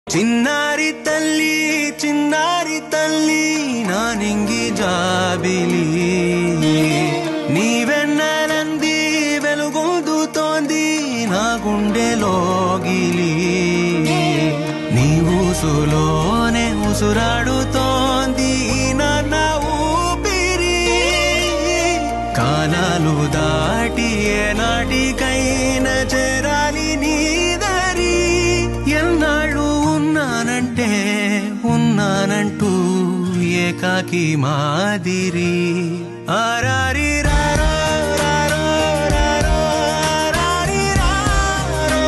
చిన్నారి తల్లి నానింగి జాబిలి నీవెన్నెలంది వెలుగొందుతోంది నా గుండెలోగిలి నీ ఊసులోనే ఉసురాడుతోంది నా ఊపిరి కాలాలు దాటి ఏనాటికైనా చేరాలి నీ దారి ఎన్నాళ్ళు ఉన్నానంటూ ఏకాకి మాదిరి ఆరారి రారో రారో రారో ఆరారి రారో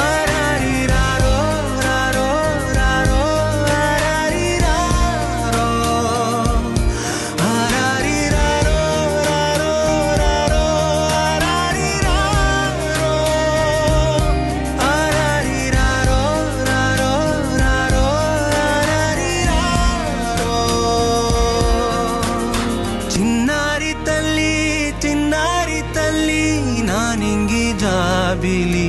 ఆరారి రారో రారో రారో ఆరారి రారో ఆరారి రారో రారో రారో ఆరారి రారో ఆరారి రారో రారో రారో ఆరారి రారో చిన్నారి తల్లి నానింగి జాబిలి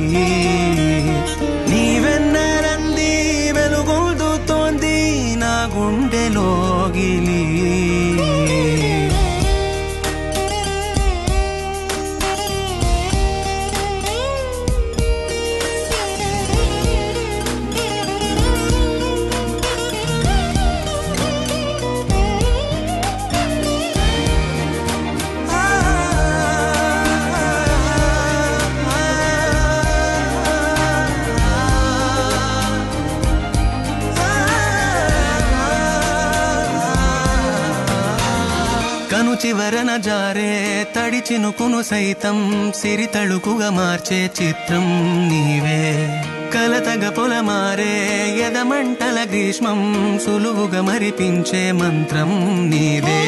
నీవెన్నెలంది వెలుగొందుతోంది నా గుండెలోగిలి కను చివరన జారే తడి చినుకును సైతం సిరి తళుకుగా మార్చే చిత్రం నీవే కలతగ పొలమారే ఎదమంటల గ్రీష్మం సులువుగా మరిపించే మంత్రం నీవే